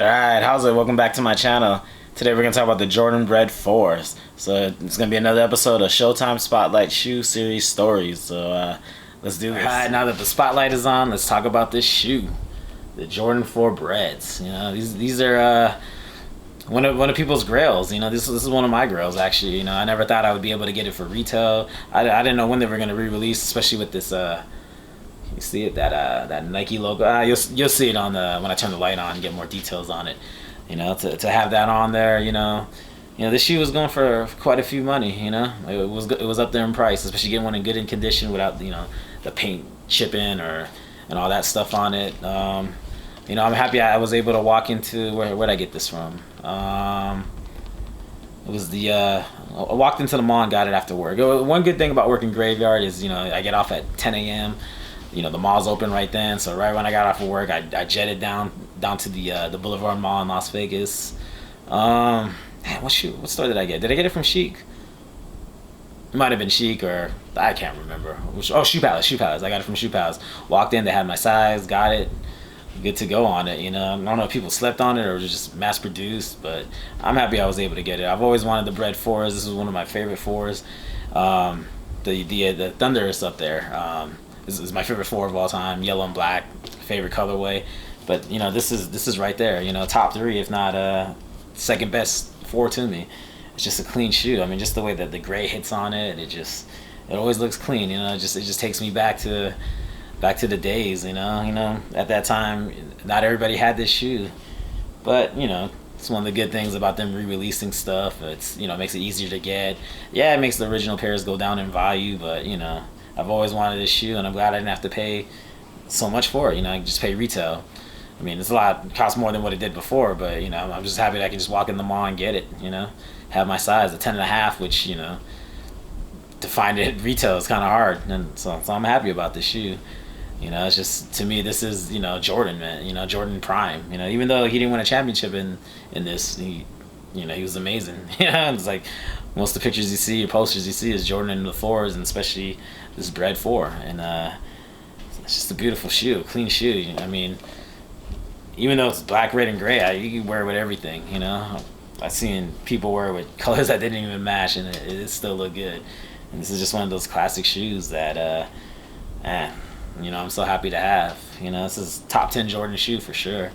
Alright, how's it? Welcome back to my channel. Today we're going to talk about the Jordan Bred 4s. So it's going to be another episode of Showtime Spotlight Shoe Series Stories. So let's do this. Alright, now that the spotlight is on, let's talk about this shoe. The Jordan 4 Breds. You know, these are one of people's grails. You know, this is one of my grails actually. You know, I never thought I would be able to get it for retail. I didn't know when they were going to re-release, especially with this you see it, that Nike logo. You'll see it on the when I turn the light on and get more details on it. You know, to have that on there. This shoe was going for quite a few money. You know, it was up there in price, especially getting one in good condition without the paint chipping and all that stuff on it. I'm happy I was able to walk into where'd I get this from. It was I walked into the mall and got it after work. One good thing about working graveyard is I get off at 10 a.m. The mall's open right then, so right when I got off of work, I jetted down to the Boulevard Mall in Las Vegas. Man, what store did I get? Did I get it from Chic? It might have been Chic, or I can't remember. Shoe Palace. I got it from Shoe Palace. Walked in, they had my size, got it, good to go on it. I don't know if people slept on it or it was just mass produced, but I'm happy I was able to get it. I've always wanted the Bred 4s. This is one of my favorite 4s. The Thunder is up there. This is my favorite 4 of all time, yellow and black, favorite colorway. But this is right there. Top 3, if not second best 4 to me. It's just a clean shoe. I mean, just the way that the gray hits on it, it always looks clean. It just takes me back to the days. At that time, not everybody had this shoe, but it's one of the good things about them re-releasing stuff. It's makes it easier to get. Yeah, it makes the original pairs go down in value, but I've always wanted this shoe, and I'm glad I didn't have to pay so much for it. I can just pay retail. I mean, it costs more than what it did before, but I'm just happy that I can just walk in the mall and get it. Have my size, a 10.5, which to find it retail is kind of hard, and so I'm happy about this shoe. It's just, to me, this is Jordan, man. Jordan prime. Even though he didn't win a championship in this, he was amazing. It's like most of the pictures you see or posters you see is Jordan in the 4s, and especially this Bred 4, and it's just a beautiful shoe, clean shoe. I mean, even though it's black, red, and gray, you can wear it with everything. I've seen people wear it with colors that didn't even match, and it still look good. And this is just one of those classic shoes that, I'm so happy to have. This is top 10 Jordan shoe for sure.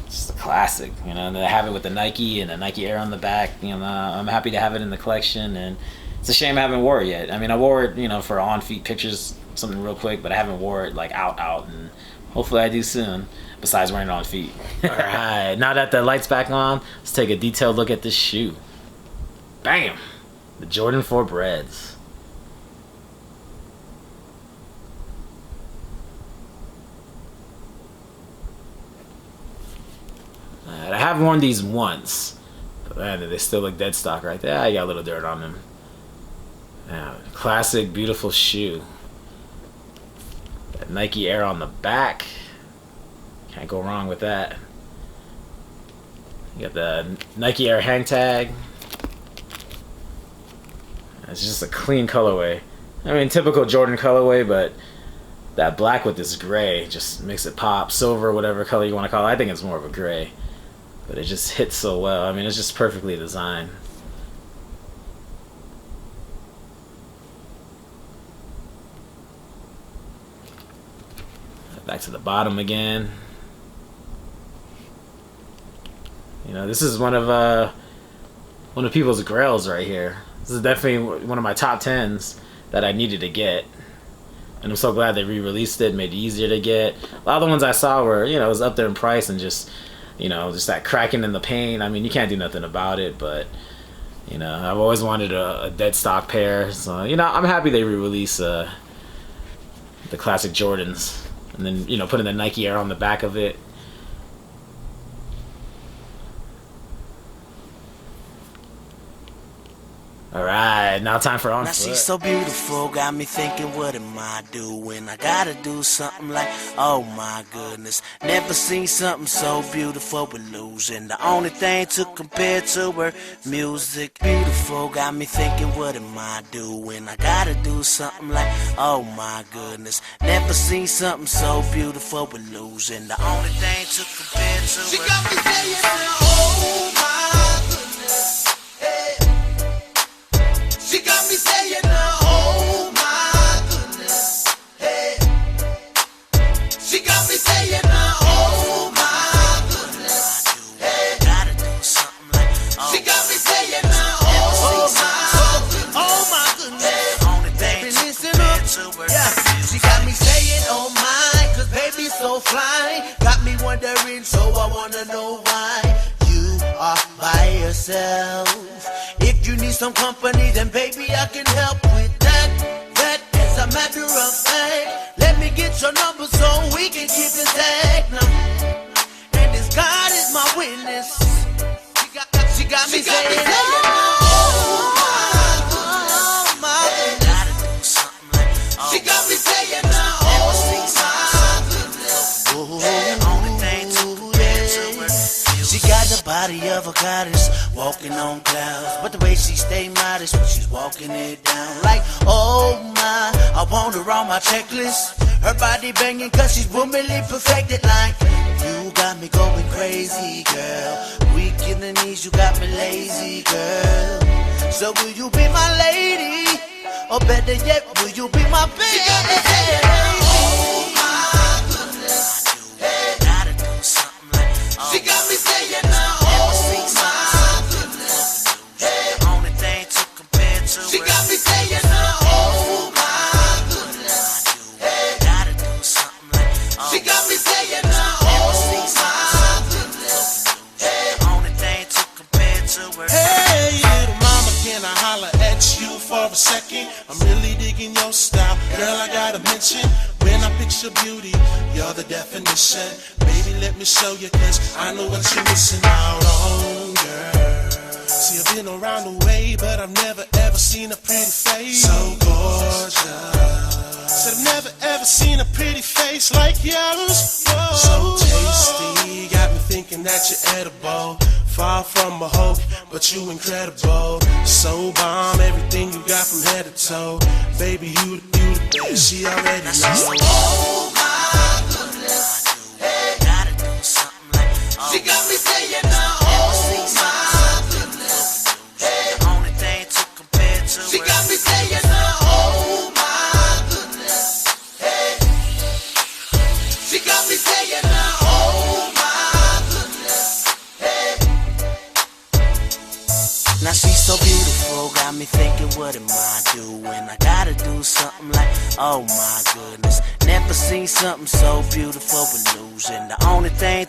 It's a classic, and they have it with the Nike and the Nike Air on the back. I'm happy to have it in the collection, and it's a shame I haven't wore it yet. I mean, I wore it, for on-feet pictures, something real quick, but I haven't wore it like out, and hopefully I do soon. Besides wearing it on feet. All right, now that the light's back on, let's take a detailed look at this shoe. Bam, the Jordan 4 Breds. I have worn these once, but man, they still look dead stock right there. I got a little dirt on them. Yeah, classic, beautiful shoe. That Nike Air on the back. Can't go wrong with that. You got the Nike Air hang tag. It's just a clean colorway. I mean, typical Jordan colorway, but that black with this gray just makes it pop. Silver, whatever color you want to call it. I think it's more of a gray. But it just hits so well. I mean, it's just perfectly designed. Back to the bottom again. This is one of people's grails right here. This is definitely one of my top 10s that I needed to get. And I'm so glad they re-released it, made it easier to get. A lot of the ones I saw were, it was up there in price and just that cracking in the paint. I mean, you can't do nothing about it, but I've always wanted a dead stock pair. So, I'm happy they re-release the classic Jordans, and then putting the Nike Air on the back of it. Alright, now time for on Now foot. she's so beautiful, got me thinking, what am I doing? I gotta do something like, oh my goodness. Never seen something so beautiful with losing. The only thing to compare to her, music. Beautiful, got me thinking, what am I doing? I gotta do something like, oh my goodness. Never seen something so beautiful with losing. The only thing to compare to her. She got me saying, oh my goodness. Hey. She got me saying, oh my goodness. Hey. She got me saying, oh my goodness. Hey. Gotta do something like, oh. She got me saying, oh my goodness. Only thing Baby, to listen compare up. to her. Yeah, she got me saying, oh my, cause baby so fly. Got me wondering, so I wanna know why you are by yourself. If you need some company, then baby I can help with that. That is a matter of fact. Let me get your number so we can keep in touch now. And this God is my witness. She got me saying, oh my goodness. Gotta do something like, oh. She got me saying, oh my goodness. Only thing to compare to her. She got the body of a goddess, walking on clouds. But the way she stay modest when she's walking it down. Like, oh my, I want her on my checklist. Her body banging cause she's womanly perfected. Like, you got me going crazy, girl. Weak in the knees, you got me lazy, girl. So will you be my lady? Or better yet, will you be my baby? Oh my goodness. Gotta do something like, oh. She got me saying, oh my goodness. The only thing to compare to She her. got me saying, oh my goodness. Gotta do something like, oh. She got me saying, oh my goodness. The only thing to compare to her. Hey, little mama, can I holler at you for a second? I'm really digging your style. Girl, I gotta mention, when I picture beauty, you're the definition. Baby, let me show you, cause I know what you're missing out on, girl. See, I've been around the way, but I've never ever seen a pretty face so gorgeous. Said I've never ever seen a pretty face like yours. Whoa. So tasty, got me thinking that you're edible. Far from a hoe, but you incredible. So bomb, everything you got from head to toe. Baby, you the best, she already knows. Oh my goodness. Gotta do something like, oh. She got me saying, oh my goodness. The only thing to compare to She her. got me saying, oh my goodness. She got me saying, oh my goodness. Now she's so beautiful, got me thinking, what am I doing? I gotta do something like, oh my goodness. Never seen something so beautiful with losing. The only thing